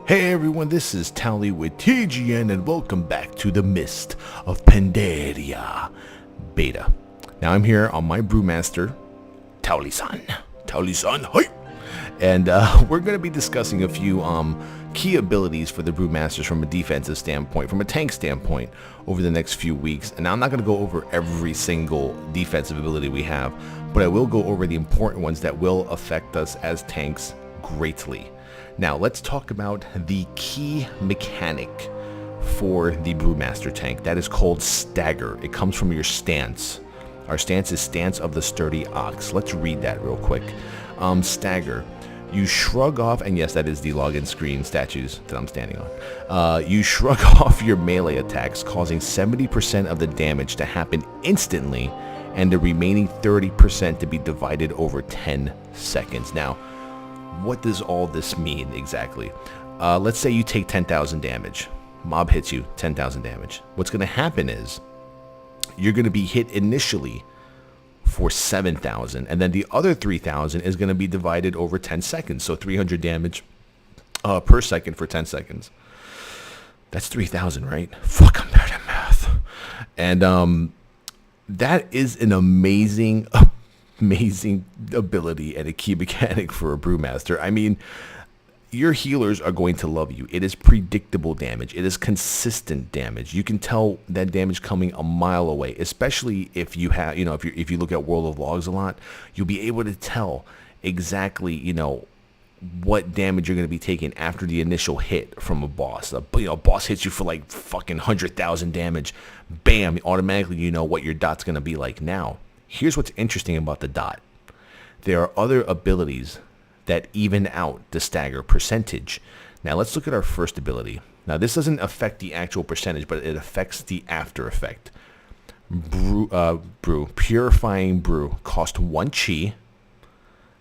Hey everyone, this is Towelliee with TGN and welcome back to the Mist of Pandaria Beta. Now I'm here on my Brewmaster, Towelliee-san. Towelliee-san, hi! And we're going to be discussing a few key abilities for the Brewmasters from a defensive standpoint, from a tank standpoint, over the next few weeks. And now I'm not going to go over every single defensive ability we have, but I will go over the important ones that will affect us as tanks greatly. Now let's talk about the key mechanic for the Brewmaster tank. That is called stagger. It comes from your stance. Our stance is stance of the sturdy ox. Let's read that real quick. Stagger. You shrug off, and yes, that is the login screen statues that I'm standing on. You shrug off your melee attacks, causing 70% of the damage to happen instantly, and the remaining 30% to be divided over 10 seconds. Now, what does all this mean exactly? Let's say you take 10,000 damage. Mob hits you, 10,000 damage. What's going to happen is you're going to be hit initially for 7,000, and then the other 3,000 is going to be divided over 10 seconds. So 300 damage per second for 10 seconds. That's 3,000, right? Fuck, I'm bad at math. And that is an amazing ability and a key mechanic for a Brewmaster. I mean, your healers are going to love you. It is predictable damage. It is consistent damage. You can tell that damage coming a mile away, especially if you have, if you look at World of Logs a lot, you'll be able to tell exactly, what damage you're going to be taking after the initial hit from a boss. A boss hits you for like fucking 100,000 damage. Bam, automatically you know what your dot's going to be like. Now, here's what's interesting about the dot. There are other abilities that even out the stagger percentage. Now let's look at our first ability. Now this doesn't affect the actual percentage, but it affects the after effect. Purifying Brew cost 1 chi,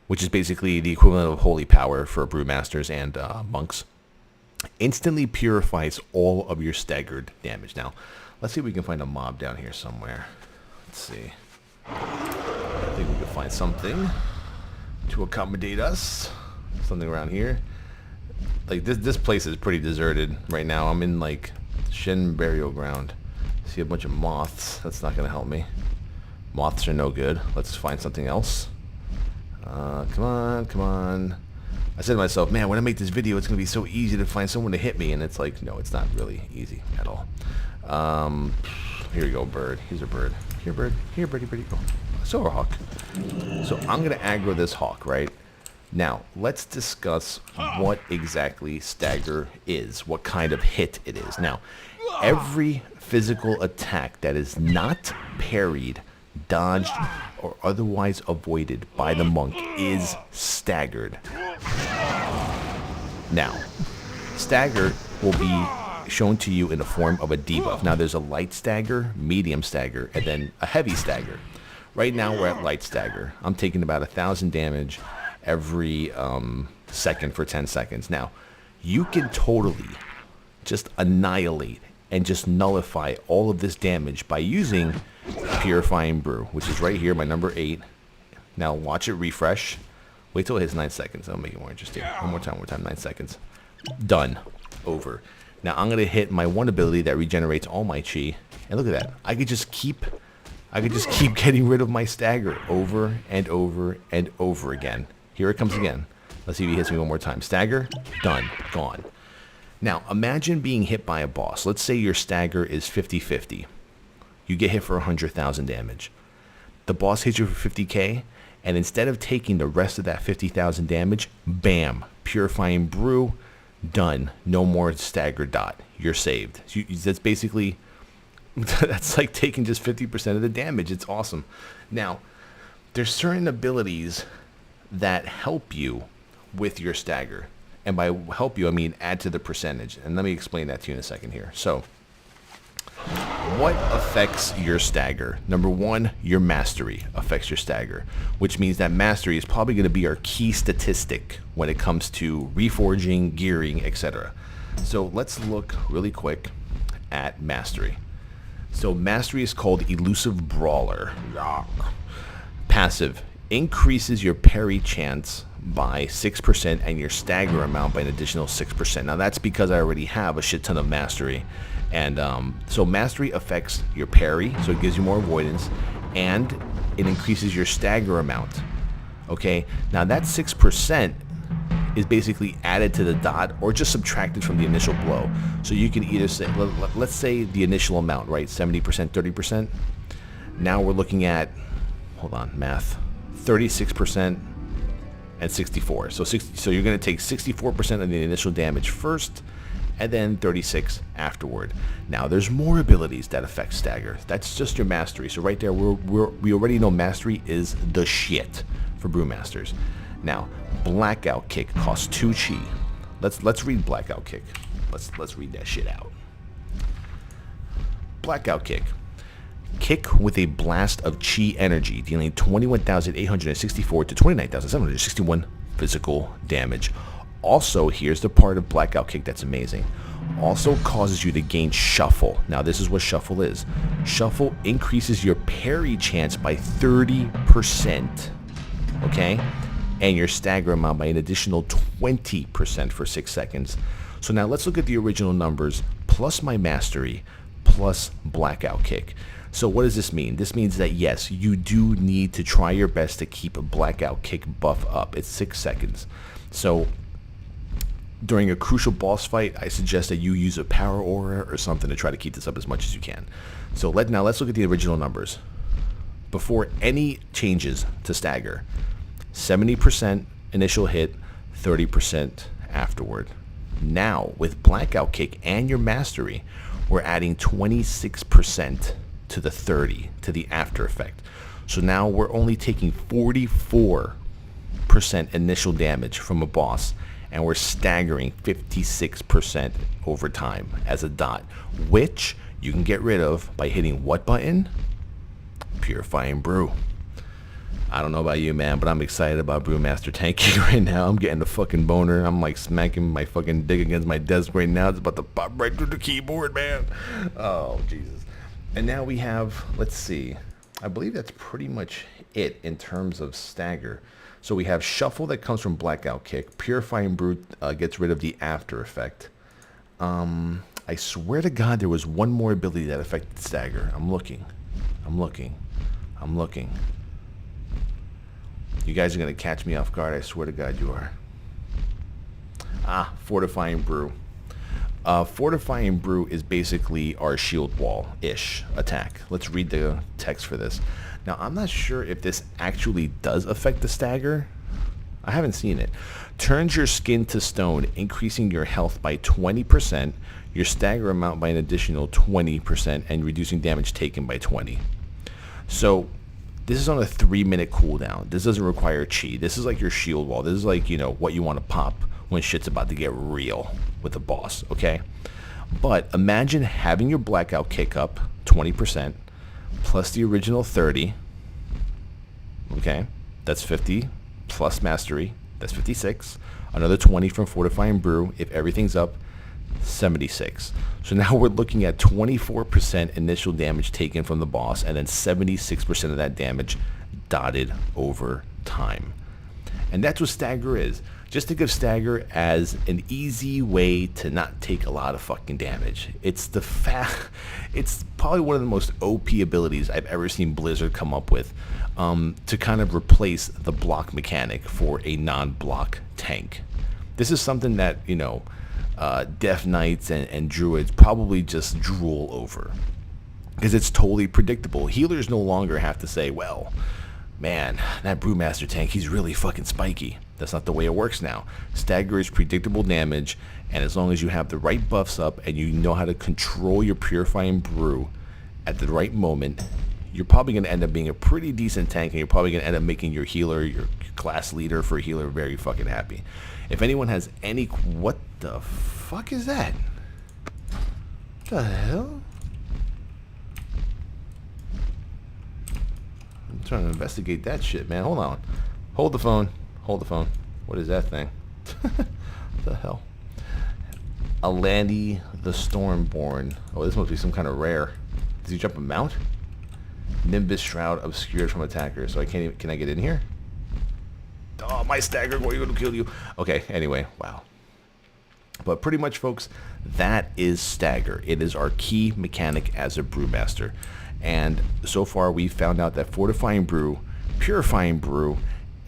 which is basically the equivalent of holy power for Brewmasters and monks. Instantly purifies all of your staggered damage. Now let's see if we can find a mob down here somewhere. Let's see. I think we can find something to accommodate us. Something around here. Like this place is pretty deserted right now. I'm in like Shen burial ground. See a bunch of moths. That's not gonna help me. Moths are no good. Let's find something else. Come on. I said to myself, man, when I make this video, it's gonna be so easy to find someone to hit me, and it's like, no, it's not really easy at all. Here we go, bird. Here's a bird. Here, bird. Here, birdie, go. So a hawk. So I'm going to aggro this hawk, right? Now, let's discuss what exactly stagger is, what kind of hit it is. Now, every physical attack that is not parried, dodged, or otherwise avoided by the monk is staggered. Now, stagger will be shown to you in the form of a debuff. Now, there's a light stagger, medium stagger, and then a heavy stagger. Right now we're at light stagger. I'm taking about 1,000 damage every second for 10 seconds. Now, you can totally just annihilate and just nullify all of this damage by using Purifying Brew, which is right here, my number 8. Now watch it refresh. Wait till it hits 9 seconds. I'll make it more interesting. One more time, 9 seconds. Done. Over. Now I'm going to hit my one ability that regenerates all my chi. And look at that. I could just keep getting rid of my stagger over and over and over again. Here it comes again. Let's see if he hits me one more time. Stagger, done, gone. Now, imagine being hit by a boss. Let's say your stagger is 50-50. You get hit for 100,000 damage. The boss hits you for 50k, and instead of taking the rest of that 50,000 damage, bam, Purifying Brew, done. No more stagger dot. You're saved. That's basically... that's like taking just 50% of the damage. It's awesome. Now, there's certain abilities that help you with your stagger. And by help you, I mean add to the percentage. And let me explain that to you in a second here. So, what affects your stagger? Number one, your mastery affects your stagger, which means that mastery is probably going to be our key statistic when it comes to reforging, gearing, etc. So let's look really quick at mastery. So mastery is called Elusive Brawler. Passive, increases your parry chance by 6% and your stagger amount by an additional 6%. Now that's because I already have a shit ton of mastery. And so mastery affects your parry, so it gives you more avoidance, and it increases your stagger amount. Okay, now that 6% is basically added to the dot or just subtracted from the initial blow. So you can either say, let's say the initial amount, right? 70%, 30%. Now we're looking at, hold on, math, 36% and 64. So you're going to take 64% of the initial damage first, and then 36 afterward. Now there's more abilities that affect stagger. That's just your mastery. So right there, we already know mastery is the shit for Brewmasters. Now, Blackout Kick costs 2 chi. Let's read Blackout Kick. Let's read that shit out. Blackout Kick. Kick with a blast of chi energy, dealing 21,864 to 29,761 physical damage. Also, here's the part of Blackout Kick that's amazing. Also causes you to gain shuffle. Now, this is what shuffle is. Shuffle increases your parry chance by 30%. Okay? And your stagger amount by an additional 20% for 6 seconds. So now let's look at the original numbers plus my mastery plus Blackout Kick. So what does this mean? This means that yes, you do need to try your best to keep a Blackout Kick buff up. It's 6 seconds. So during a crucial boss fight, I suggest that you use a power aura or something to try to keep this up as much as you can. So now let's look at the original numbers. Before any changes to stagger, 70% initial hit, 30% afterward. Now, with Blackout Kick and your mastery, we're adding 26% to the 30, to the after effect. So now we're only taking 44% initial damage from a boss, and we're staggering 56% over time as a dot, which you can get rid of by hitting what button? Purifying Brew. I don't know about you, man, but I'm excited about Brewmaster tanking right now. I'm getting the fucking boner. I'm like smacking my fucking dick against my desk right now. It's about to pop right through the keyboard, man. Oh, Jesus. And now we have, let's see, I believe that's pretty much it in terms of stagger. So we have shuffle that comes from Blackout Kick. Purifying Brew gets rid of the after effect. I swear to God there was one more ability that affected stagger. I'm looking. You guys are going to catch me off guard. I swear to God you are. Fortifying Brew. Fortifying Brew is basically our shield wall-ish attack. Let's read the text for this. Now, I'm not sure if this actually does affect the stagger. I haven't seen it. Turns your skin to stone, increasing your health by 20%, your stagger amount by an additional 20%, and reducing damage taken by 20. So this is on a 3-minute cooldown. This doesn't require chi. This is like your shield wall. This is like, what you want to pop when shit's about to get real with the boss, okay? But imagine having your Blackout Kick up 20% plus the original 30, okay? That's 50 plus mastery. That's 56. Another 20 from Fortifying Brew. If everything's up, 76. So now we're looking at 24% initial damage taken from the boss, and then 76% of that damage dotted over time. And that's what stagger is. Just think of stagger as an easy way to not take a lot of fucking damage. It's probably one of the most OP abilities I've ever seen Blizzard come up with to kind of replace the block mechanic for a non-block tank. This is something that, Death Knights and Druids probably just drool over, because it's totally predictable. Healers no longer have to say, well, man, that Brewmaster tank, he's really fucking spiky. That's not the way it works now. Stagger is predictable damage, and as long as you have the right buffs up and you know how to control your Purifying Brew at the right moment, you're probably going to end up being a pretty decent tank, and you're probably going to end up making your healer, your class leader for a healer, very fucking happy. If anyone has any... What the fuck is that? What the hell? I'm trying to investigate that shit, man. Hold on. Hold the phone. What is that thing? What the hell? Alandi the Stormborn. Oh, this must be some kind of rare. Does he jump a mount? Nimbus Shroud obscured from attackers. So I can't even... Can I get in here? my stagger, we're going to kill you. Okay, anyway, wow. But pretty much, folks, that is stagger. It is our key mechanic as a brewmaster. And so far, we've found out that Fortifying Brew, Purifying Brew,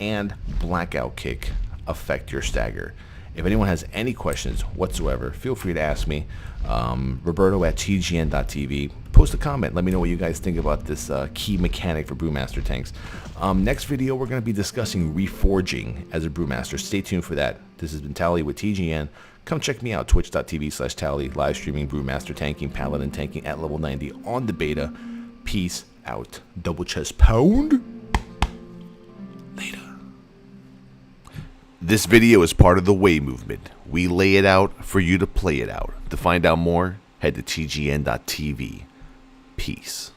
and Blackout Kick affect your stagger. If anyone has any questions whatsoever, feel free to ask me. Roberto at tgn.tv. Post a comment. Let me know what you guys think about this key mechanic for Brewmaster tanks. Next video, we're going to be discussing reforging as a Brewmaster. Stay tuned for that. This has been Towelliee with TGN. Come check me out, twitch.tv/Towelliee, live streaming Brewmaster tanking, Paladin tanking at level 90 on the beta. Peace out. Double chest pound. Later. This video is part of the Way movement. We lay it out for you to play it out. To find out more, head to tgn.tv. Peace.